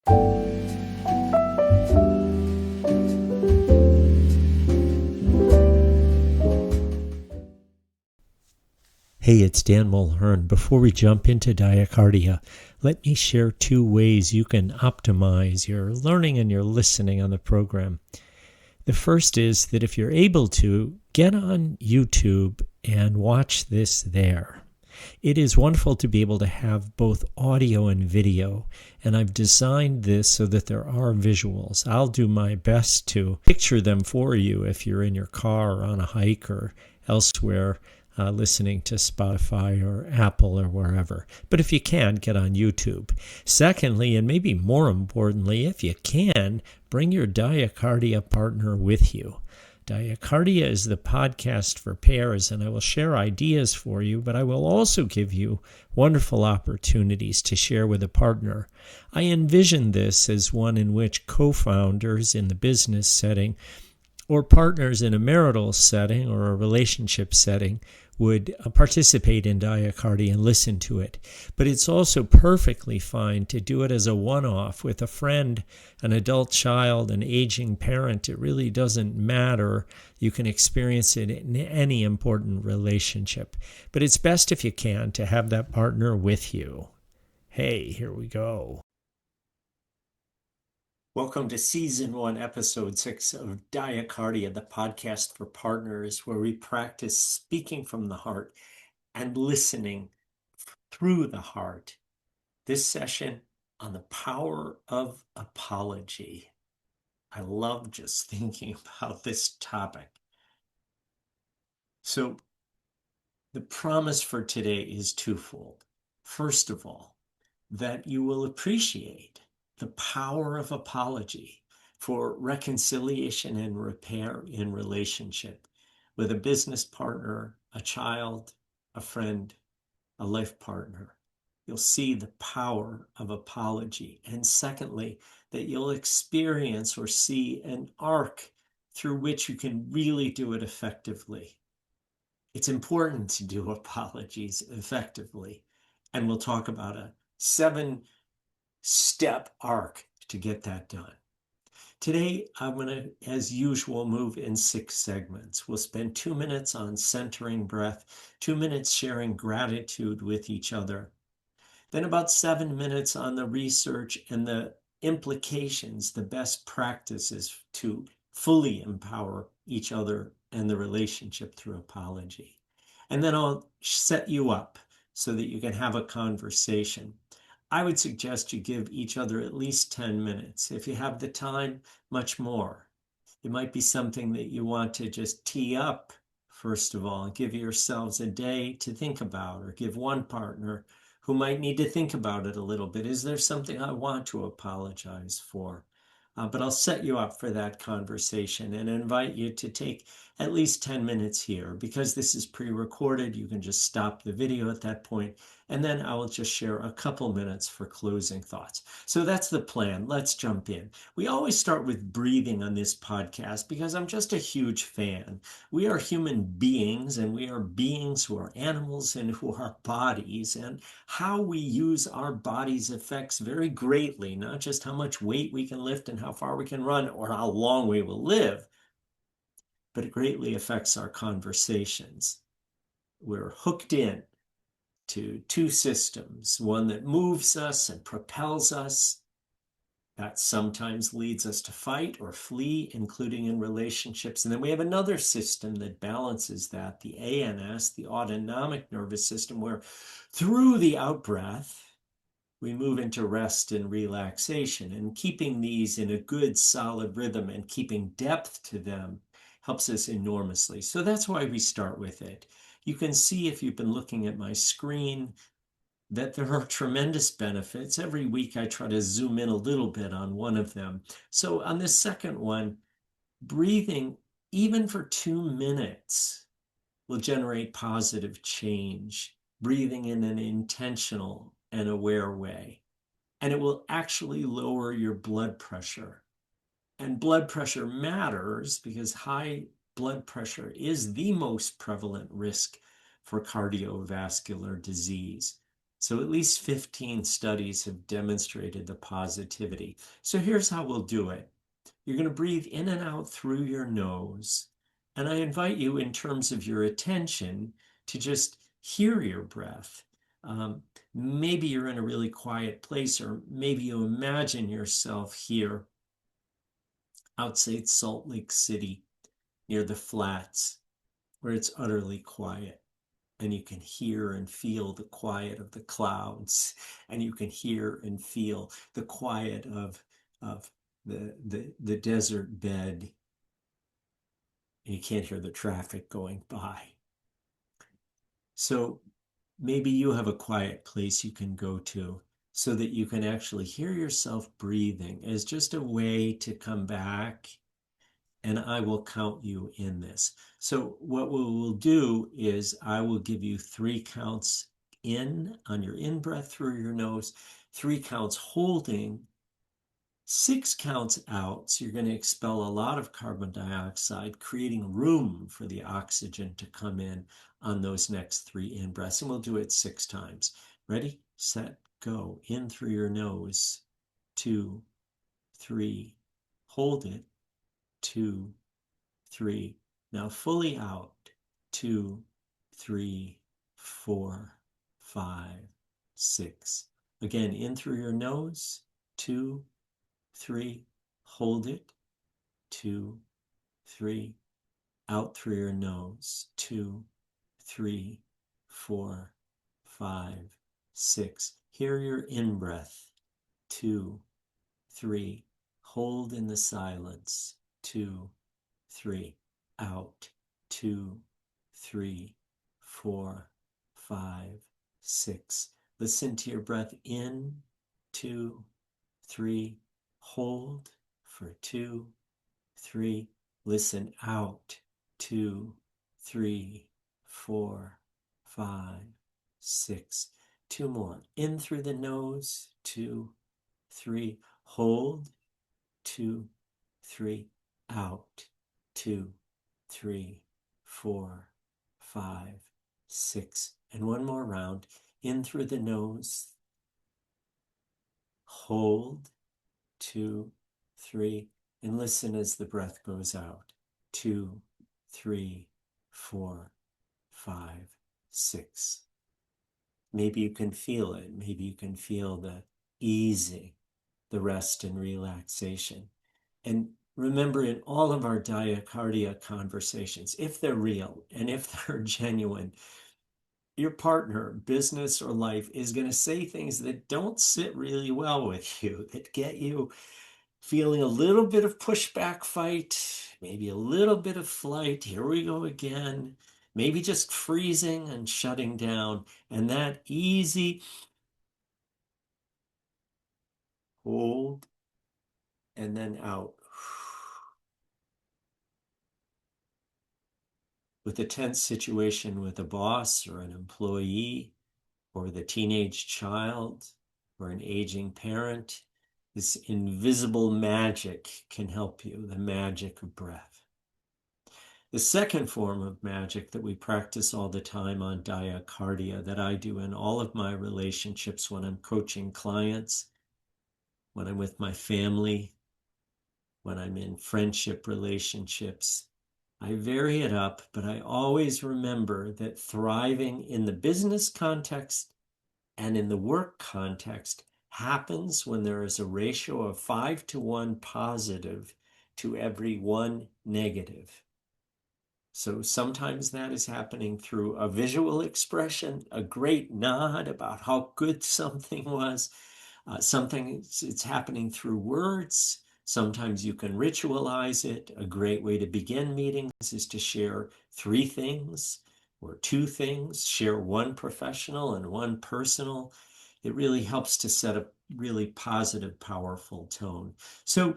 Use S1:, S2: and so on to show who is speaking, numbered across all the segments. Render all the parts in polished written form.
S1: Hey, it's Dan Mulhern. Before we jump into Diacardia, let me share 2 ways you can optimize your learning and your listening on the program. The first is that if you're able to, get on YouTube and watch this there. It is wonderful to be able to have both audio and video, and I've designed this so that there are visuals. I'll do my best to picture them for you if you're in your car or on a hike or elsewhere, listening to Spotify or Apple or wherever. But if you can, get on YouTube. Secondly, and maybe more importantly, if you can, bring your Diacardia partner with you. Diacardia is the podcast for pairs, and I will share ideas for you, but I will also give you wonderful opportunities to share with a partner. I envision this as one in which co-founders in the business setting or partners in a marital setting or a relationship setting would participate in Diacardia and listen to it. But it's also perfectly fine to do it as a one-off with a friend, an adult child, an aging parent. It really doesn't matter. You can experience it in any important relationship. But it's best if you can to have that partner with you. Hey, here we go. Welcome to Season 1, Episode 6 of Diacardia, the podcast for partners, where we practice speaking from the heart and listening through the heart. This session on the power of apology. I love just thinking about this topic. So, the promise for today is twofold. First of all, that you will appreciate the power of apology for reconciliation and repair in relationship with a business partner, a child, a friend, a life partner. You'll see the power of apology. And secondly, that you'll experience or see an arc through which you can really do it effectively. It's important to do apologies effectively. And we'll talk about a 7-step arc to get that done. Today, I'm going to, as usual, move in 6 segments. We'll spend 2 minutes on centering breath, 2 minutes sharing gratitude with each other, then about 7 minutes on the research and the implications, the best practices to fully empower each other and the relationship through apology. And then I'll set you up so that you can have a conversation. I would suggest you give each other at least 10 minutes. If you have the time, much more. It might be something that you want to just tee up, first of all, and give yourselves a day to think about, or give one partner who might need to think about it a little bit. Is there something I want to apologize for? But I'll set you up for that conversation and invite you to take at least 10 minutes here. Because this is pre-recorded, you can just stop the video at that point, and then I will just share a couple minutes for closing thoughts. So that's the plan. Let's jump in. We always start with breathing on this podcast because I'm just a huge fan. We are human beings, and we are beings who are animals and who are bodies, and how we use our bodies affects very greatly, not just how much weight we can lift and how far we can run or how long we will live, but it greatly affects our conversations. We're hooked in to 2 systems, one that moves us and propels us. That sometimes leads us to fight or flee, including in relationships. And then we have another system that balances that, the ANS, the autonomic nervous system, where through the out-breath, we move into rest and relaxation. And keeping these in a good, solid rhythm and keeping depth to them helps us enormously. So that's why we start with it. You can see, if you've been looking at my screen, that there are tremendous benefits. Every week I try to zoom in a little bit on one of them. So on this second one, breathing, even for 2 minutes, will generate positive change. Breathing in an intentional and aware way. And it will actually lower your blood pressure. And blood pressure matters because high blood pressure is the most prevalent risk for cardiovascular disease. So at least 15 studies have demonstrated the positivity. So here's how we'll do it. You're going to breathe in and out through your nose. And I invite you, in terms of your attention, to just hear your breath. Maybe you're in a really quiet place, or maybe you imagine yourself here outside Salt Lake City near the flats where it's utterly quiet. And you can hear and feel the quiet of the clouds, and you can hear and feel the quiet of the desert bed, and you can't hear the traffic going by. So maybe you have a quiet place you can go to so that you can actually hear yourself breathing as just a way to come back, and I will count you in this. So what we will do is I will give you 3 counts in on your in-breath through your nose, 3 counts holding, 6 counts out. So you're going to expel a lot of carbon dioxide, creating room for the oxygen to come in on those next 3 in-breaths. And we'll do it 6 times. Ready, set, go. In through your nose, 2, 3, hold it, 2, 3. Now fully out. 2, 3, 4, 5, 6. Again, in through your nose. 2, 3. Hold it. 2, 3. Out through your nose. 2, 3, 4, 5, 6. Hear your in-breath. 2, 3. Hold in the silence. 2, 3. Out. 2, 3, 4, 5, 6. Listen to your breath in. 2, 3. Hold for 2, 3. Listen out. 2, 3, 4, 5, 6. 2 more. In through the nose. 2, 3. Hold. 2, 3. Out. 2, 3, 4, 5, 6. And 1 more round. In through the nose. Hold. 2, 3. And listen as the breath goes out. 2, 3, 4, 5, 6. Maybe you can feel it. Maybe you can feel the easing, the rest and relaxation. And remember, in all of our Diacardia conversations, if they're real and if they're genuine, your partner, business or life, is going to say things that don't sit really well with you, that get you feeling a little bit of pushback fight, maybe a little bit of flight. Here we go again. Maybe just freezing and shutting down. And that easy hold and then out. With a tense situation with a boss or an employee or the teenage child or an aging parent, this invisible magic can help you, the magic of breath. The second form of magic that we practice all the time on Diacardia, that I do in all of my relationships when I'm coaching clients, when I'm with my family, when I'm in friendship relationships, I vary it up, but I always remember that thriving in the business context and in the work context happens when there is a ratio of 5-to-1 positive to every 1 negative. So sometimes that is happening through a visual expression, a great nod about how good something was. It's happening through words. Sometimes you can ritualize it. A great way to begin meetings is to share 3 things or 2 things, share 1 professional and 1 personal. It really helps to set a really positive, powerful tone. So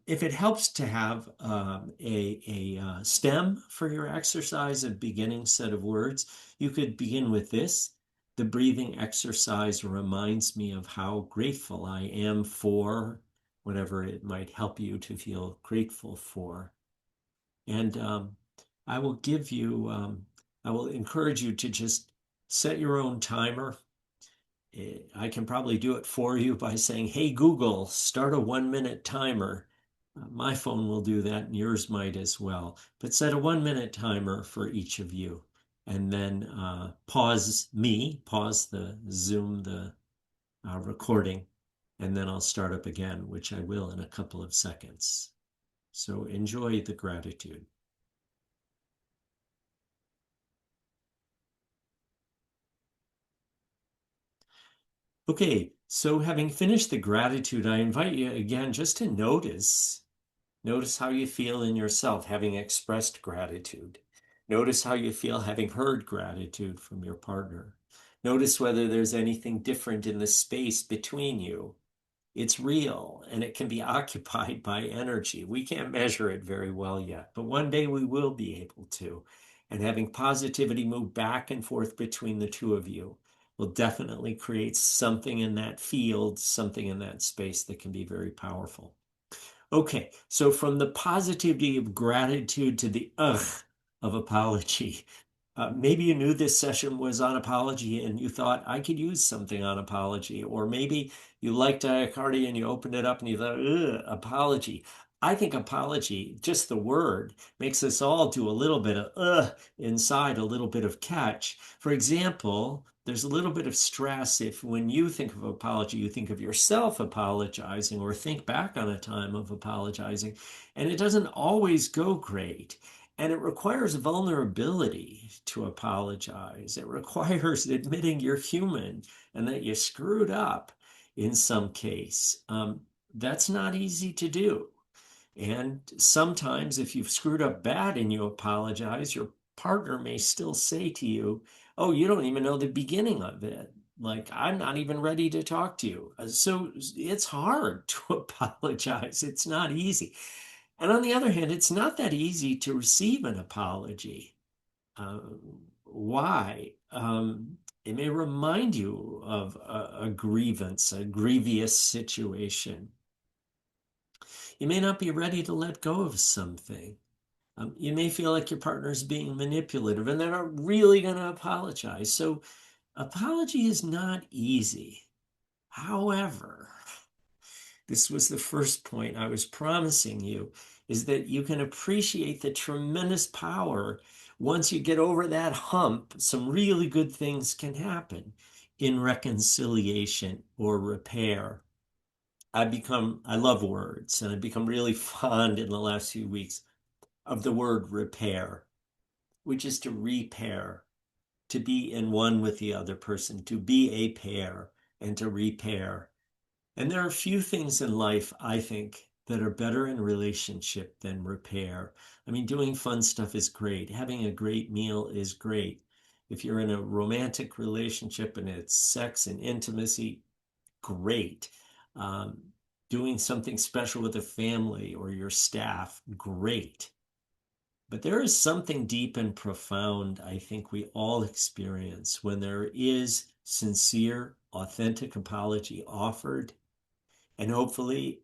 S1: if it helps to have a stem for your exercise, a beginning set of words, you could begin with this. The breathing exercise reminds me of how grateful I am for whatever it might help you to feel grateful for. And I will give you, I will encourage you to just set your own timer. I can probably do it for you by saying, hey, Google, start a 1 minute timer. My phone will do that, and yours might as well. But set a 1 minute timer for each of you. And then pause the Zoom, the recording, and then I'll start up again, which I will in a couple of seconds. So enjoy the gratitude. Okay, so having finished the gratitude, I invite you again just to notice how you feel in yourself having expressed gratitude. Notice how you feel having heard gratitude from your partner. Notice whether there's anything different in the space between you. It's real and it can be occupied by energy. We can't measure it very well yet, but one day we will be able to. And having positivity move back and forth between the two of you will definitely create something in that field, something in that space that can be very powerful. Okay, so from the positivity of gratitude to the ugh of apology. Maybe you knew this session was on apology and you thought I could use something on apology, or maybe you liked Diacardia and you opened it up and you thought, ugh, apology. I think apology, just the word, makes us all do a little bit of inside, a little bit of catch. For example, there's a little bit of stress if when you think of apology, you think of yourself apologizing or think back on a time of apologizing, and it doesn't always go great. And it requires vulnerability to apologize. It requires admitting you're human and that you screwed up in some case. That's not easy to do. And sometimes, if you've screwed up bad and you apologize, your partner may still say to you, oh, you don't even know the beginning of it. Like, I'm not even ready to talk to you. So it's hard to apologize. It's not easy. And on the other hand, it's not that easy to receive an apology. Uh, why? It may remind you of a grievance, a grievous situation. You may not be ready to let go of something. You may feel like your partner's being manipulative and they're not really going to apologize. So, apology is not easy. However, this was the first point I was promising you, is that you can appreciate the tremendous power. Once you get over that hump, some really good things can happen in reconciliation or repair. I love words, and I've become really fond in the last few weeks of the word repair, which is to repair, to be in one with the other person, to be a pair and to repair. And there are few things in life, I think, that are better in relationship than repair. I mean, doing fun stuff is great. Having a great meal is great. If you're in a romantic relationship and it's sex and intimacy, great. Um, Doing something special with a family or your staff, great. But there is something deep and profound I think we all experience when there is sincere, authentic apology offered. And hopefully,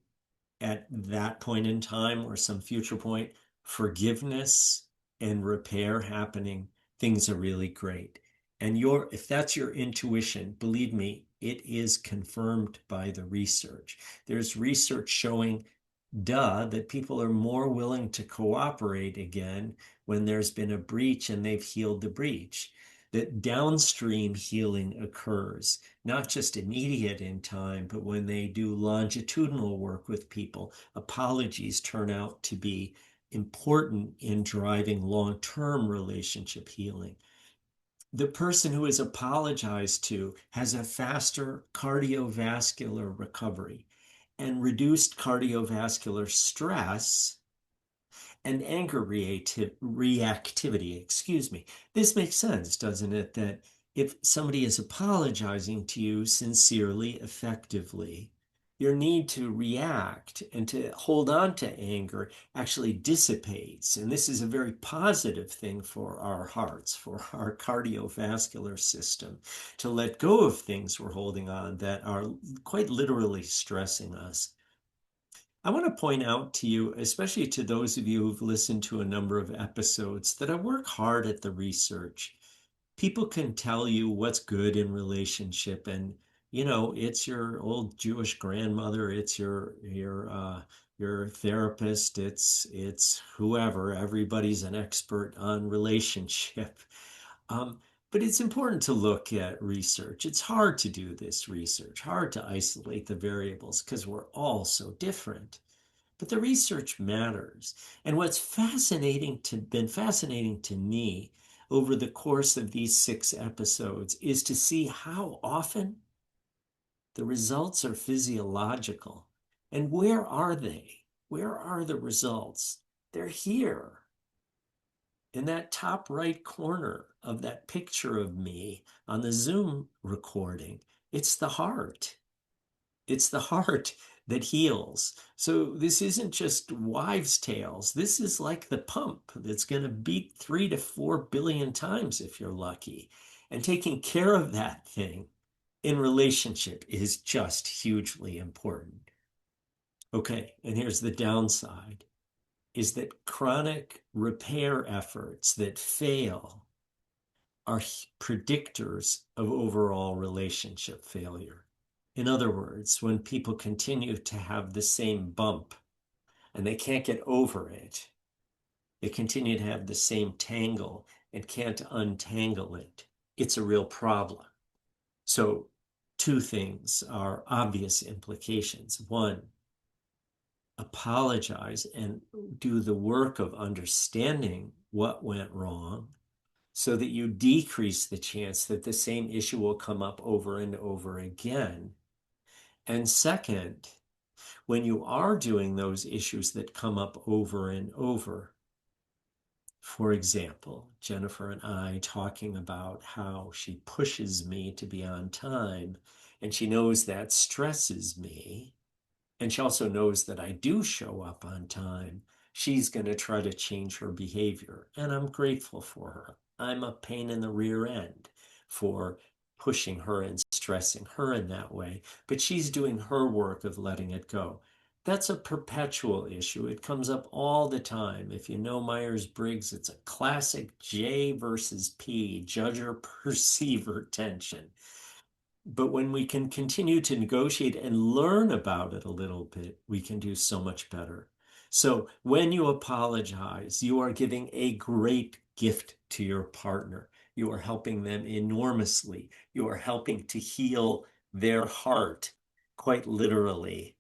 S1: at that point in time or some future point, forgiveness and repair happening, things are really great. And if that's your intuition, believe me, it is confirmed by the research. There's research showing that people are more willing to cooperate again when there's been a breach and they've healed the breach. That downstream healing occurs, not just immediate in time, but when they do longitudinal work with people, apologies turn out to be important in driving long-term relationship healing. The person who is apologized to has a faster cardiovascular recovery and reduced cardiovascular stress and anger reactivity, excuse me. This makes sense, doesn't it? That if somebody is apologizing to you sincerely, effectively, your need to react and to hold on to anger actually dissipates. And this is a very positive thing for our hearts, for our cardiovascular system, to let go of things we're holding on that are quite literally stressing us. I want to point out to you, especially to those of you who've listened to a number of episodes, that I work hard at the research. People can tell you what's good in relationship, and it's your old Jewish grandmother, it's your therapist, it's whoever. Everybody's an expert on relationship. Um, but it's important to look at research. It's hard to do this research, hard to isolate the variables because we're all so different. But the research matters. And what's been fascinating to me over the course of these 6 episodes is to see how often the results are physiological. And where are they? Where are the results? They're here in that top right corner of that picture of me on the Zoom recording. It's the heart. It's the heart that heals. So this isn't just wives' tales. This is like the pump that's going to beat 3 to 4 billion times if you're lucky. And taking care of that thing in relationship is just hugely important. Okay, and here's the downside is that chronic repair efforts that fail are predictors of overall relationship failure. In other words, when people continue to have the same bump and they can't get over it, they continue to have the same tangle and can't untangle it, it's a real problem. So, 2 things are obvious implications. One, apologize and do the work of understanding what went wrong so that you decrease the chance that the same issue will come up over and over again. And second, when you are doing those issues that come up over and over, for example, Jennifer and I talking about how she pushes me to be on time, and she knows that stresses me, and she also knows that I do show up on time, she's going to try to change her behavior. And I'm grateful for her. I'm a pain in the rear end for pushing her and stressing her in that way. But she's doing her work of letting it go. That's a perpetual issue. It comes up all the time. If you know Myers-Briggs, it's a classic J versus P, judger-perceiver tension. But when we can continue to negotiate and learn about it a little bit, we can do so much better. So when you apologize, you are giving a great gift to your partner. You are helping them enormously. You are helping to heal their heart, quite literally,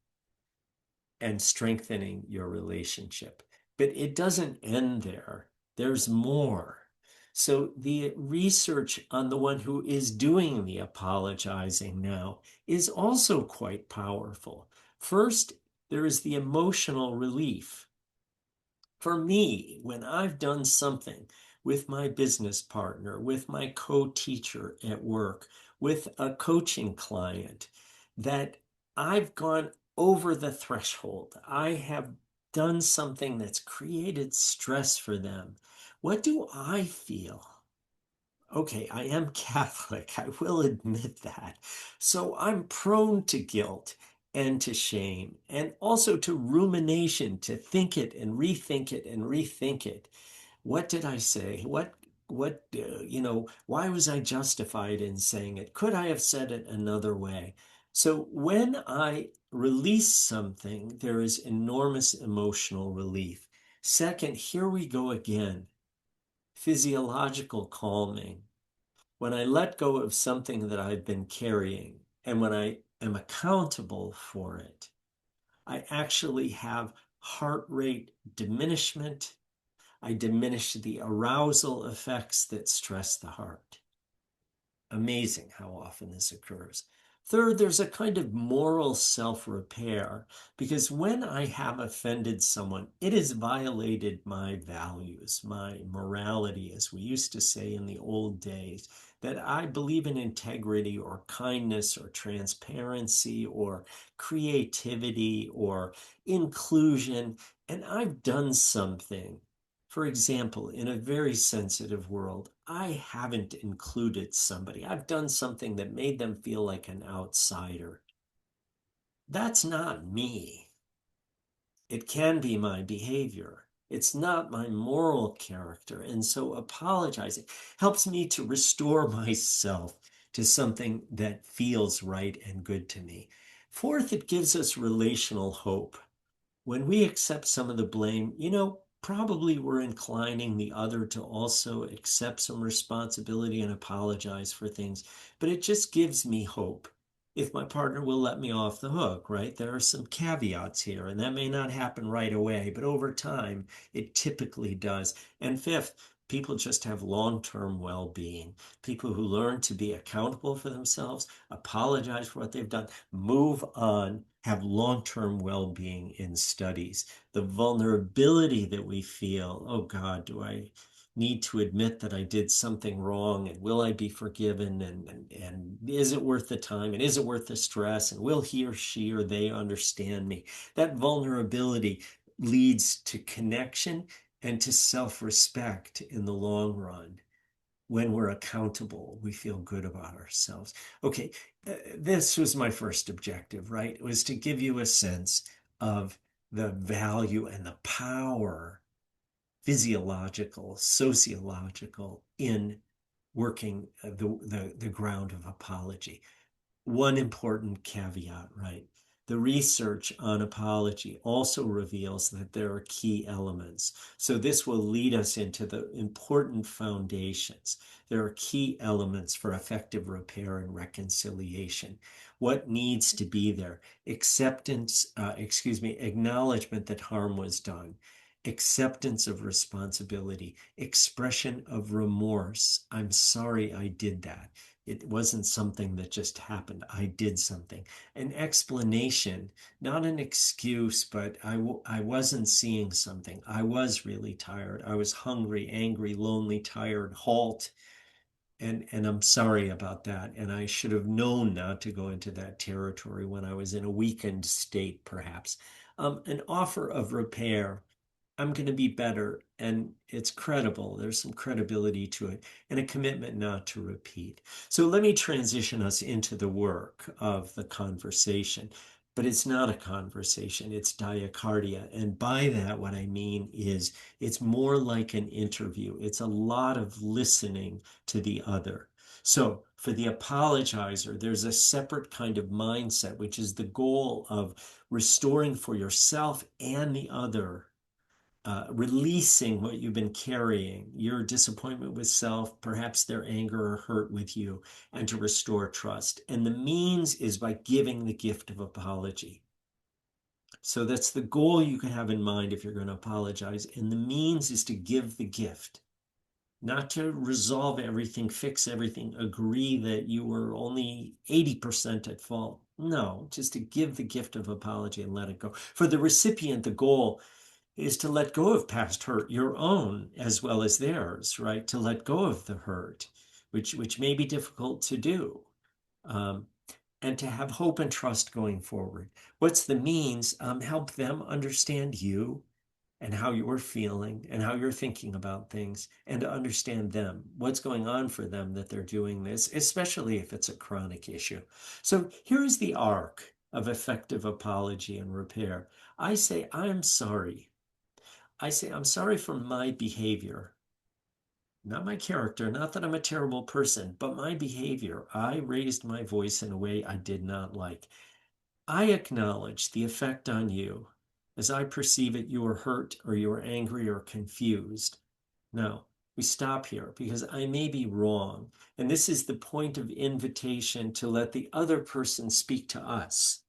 S1: and strengthening your relationship. But it doesn't end there. There's more. So the research on the one who is doing the apologizing now is also quite powerful. First, there is the emotional relief. For me, when I've done something with my business partner, with my co-teacher at work, with a coaching client, that I've gone over the threshold, I have done something that's created stress for them. What do I feel? Okay, I am Catholic, I will admit that. So I'm prone to guilt and to shame, and also to rumination, to think it and rethink it and rethink it. What did I say? Why was I justified in saying it? Could I have said it another way? So when I release something, there is enormous emotional relief. Second, here we go again. Physiological calming. When I let go of something that I've been carrying and when I am accountable for it, I actually have heart rate diminishment. I diminish the arousal effects that stress the heart. Amazing how often this occurs. Third, there's a kind of moral self-repair because when I have offended someone, it has violated my values, my morality, as we used to say in the old days, that I believe in integrity or kindness or transparency or creativity or inclusion, and I've done something. For example, in a very sensitive world, I haven't included somebody. I've done something that made them feel like an outsider. That's not me. It can be my behavior. It's not my moral character. And so apologizing helps me to restore myself to something that feels right and good to me. Fourth, it gives us relational hope. When we accept some of the blame, probably we're inclining the other to also accept some responsibility and apologize for things. But it just gives me hope if my partner will let me off the hook, right? There are some caveats here, and that may not happen right away, but over time, it typically does. And fifth, people just have long-term well-being. People who learn to be accountable for themselves, apologize for what they've done, move on, have long-term well-being in studies. The vulnerability that we feel, oh God, do I need to admit that I did something wrong, and will I be forgiven, and is it worth the time, and is it worth the stress, and will he or she or they understand me? That vulnerability leads to connection and to self-respect in the long run. When we're accountable, we feel good about ourselves. Okay, this was my first objective, right? It was to give you a sense of the value and the power, physiological, sociological, in working the ground of apology. One important caveat, right? The research on apology also reveals that there are key elements. So this will lead us into the important foundations. There are key elements for effective repair and reconciliation. What needs to be there? Acknowledgement that harm was done, acceptance of responsibility, expression of remorse. I'm sorry I did that. It wasn't something that just happened. I did something. An explanation, not an excuse, but I wasn't seeing something. I was really tired. I was hungry, angry, lonely, tired, halt. And I'm sorry about that. And I should have known not to go into that territory when I was in a weakened state, perhaps. An offer of repair. I'm going to be better, and it's credible. There's some credibility to it, and a commitment not to repeat. So let me transition us into the work of the conversation. But it's not a conversation, it's diacardia. And by that, what I mean is it's more like an interview. It's a lot of listening to the other. So for the apologizer, there's a separate kind of mindset, which is the goal of restoring for yourself and the other, releasing what you've been carrying, your disappointment with self, perhaps their anger or hurt with you, and to restore trust. And the means is by giving the gift of apology. So that's the goal you can have in mind if you're going to apologize. And the means is to give the gift, not to resolve everything, fix everything, agree that you were only 80% at fault. No, just to give the gift of apology and let it go. For the recipient, the goal is to let go of past hurt, your own as well as theirs, right? To let go of the hurt, which may be difficult to do, um, and to have hope and trust going forward. What's the means? Help them understand you and how you're feeling and how you're thinking about things, and to understand them, what's going on for them that they're doing this, especially if it's a chronic issue. So here is the arc of effective apology and repair. I say, I'm sorry. I say, I'm sorry for my behavior, not my character, not that I'm a terrible person, but my behavior. I raised my voice in a way I did not like. I acknowledge the effect on you. As I perceive it, you are hurt or you are angry or confused. No, we stop here because I may be wrong. And this is the point of invitation to let the other person speak to us,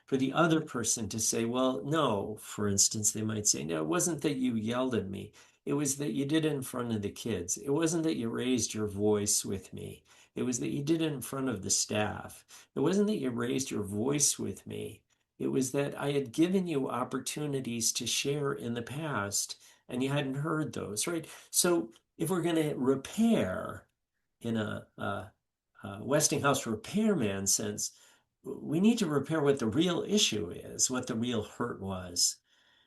S1: for the other person to say, well, no, for instance, they might say, no, it wasn't that you yelled at me. It was that you did it in front of the kids. It wasn't that you raised your voice with me. It was that you did it in front of the staff. It wasn't that you raised your voice with me. It was that I had given you opportunities to share in the past and you hadn't heard those, right? So if we're going to repair in a Westinghouse repairman sense, we need to repair what the real issue is, what the real hurt was.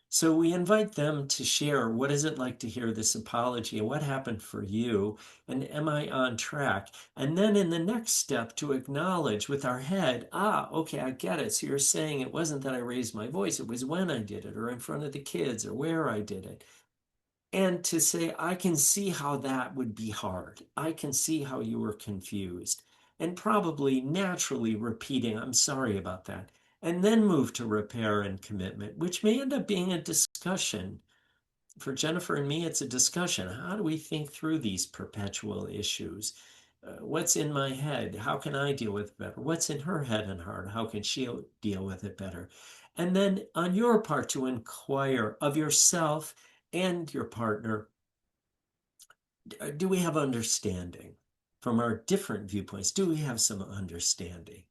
S1: So we invite them to share, what is it like to hear this apology, and what happened for you, and am I on track? And then in the next step, to acknowledge with our head, okay, I get it. So you're saying it wasn't that I raised my voice, it was when I did it, or in front of the kids, or where I did it. And to say, I can see how that would be hard. I can see how you were confused. and probably naturally repeating, I'm sorry about that, and then move to repair and commitment, which may end up being a discussion. For Jennifer and me, it's a discussion. How do we think through these perpetual issues? What's in my head? How can I deal with it better? What's in her head and heart? How can she deal with it better? And then on your part to inquire of yourself and your partner, do we have understanding from our different viewpoints? Do we have some understanding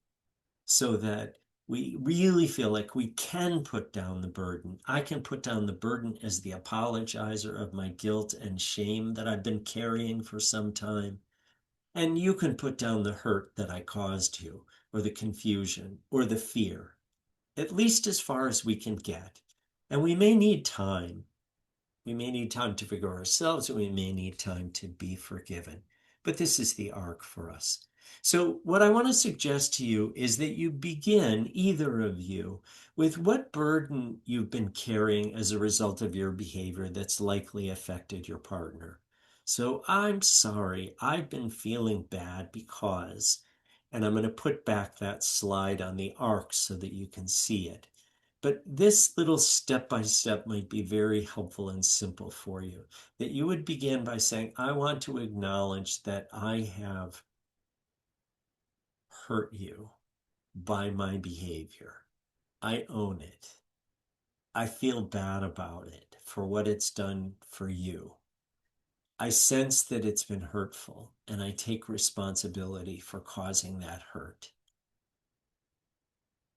S1: so that we really feel like we can put down the burden? I can put down the burden as the apologizer of my guilt and shame that I've been carrying for some time. And you can put down the hurt that I caused you, or the confusion, or the fear, at least as far as we can get. And we may need time. We may need time to forgive ourselves, and we may need time to be forgiven. But this is the arc for us. So what I want to suggest to you is that you begin, either of you, with what burden you've been carrying as a result of your behavior that's likely affected your partner. So I'm sorry, I've been feeling bad because, and I'm going to put back that slide on the arc so that you can see it. But this little step by step might be very helpful and simple for you. That you would begin by saying, I want to acknowledge that I have hurt you by my behavior. I own it. I feel bad about it for what it's done for you. I sense that it's been hurtful, and I take responsibility for causing that hurt.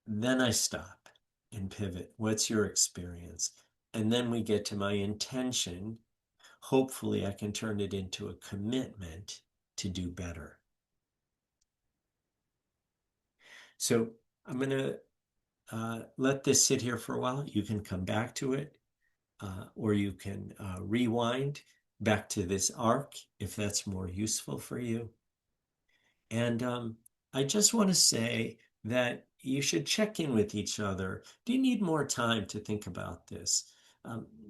S1: Then I stop and pivot. What's your experience? And then we get to my intention. Hopefully, I can turn it into a commitment to do better. So I'm going to let this sit here for a while. You can come back to it, or you can rewind back to this arc if that's more useful for you. And I just want to say that you should check in with each other. Do you need more time to think about this?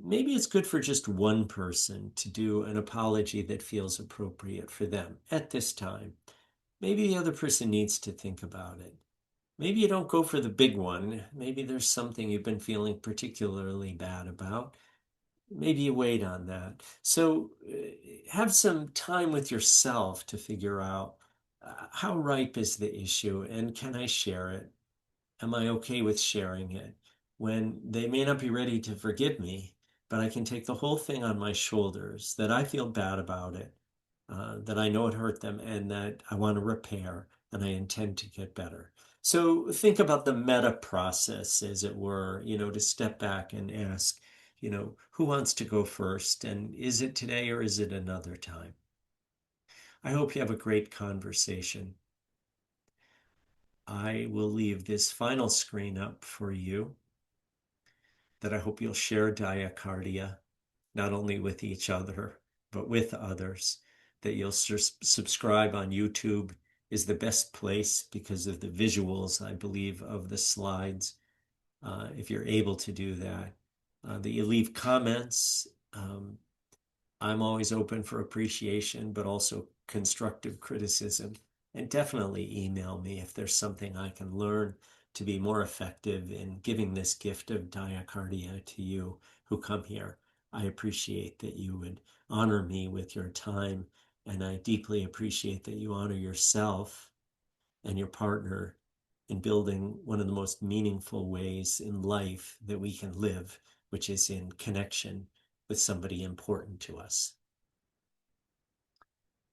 S1: Maybe it's good for just one person to do an apology that feels appropriate for them at this time. Maybe the other person needs to think about it. Maybe you don't go for the big one. Maybe there's something you've been feeling particularly bad about. Maybe you wait on that. So have some time with yourself to figure out how ripe is the issue and can I share it? Am I okay with sharing it? When they may not be ready to forgive me, but I can take the whole thing on my shoulders, that I feel bad about it, that I know it hurt them, and that I want to repair and I intend to get better. So think about the meta process, as it were, to step back and ask, who wants to go first? And is it today or is it another time? I hope you have a great conversation. I will leave this final screen up for you, that I hope you'll share Diacardia, not only with each other, but with others, that you'll subscribe on YouTube is the best place because of the visuals, I believe, of the slides. If you're able to do that, that you leave comments. I'm always open for appreciation, but also constructive criticism. And definitely email me if there's something I can learn to be more effective in giving this gift of Diacardia to you who come here. I appreciate that you would honor me with your time, and I deeply appreciate that you honor yourself and your partner in building one of the most meaningful ways in life that we can live, which is in connection with somebody important to us.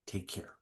S1: Take care.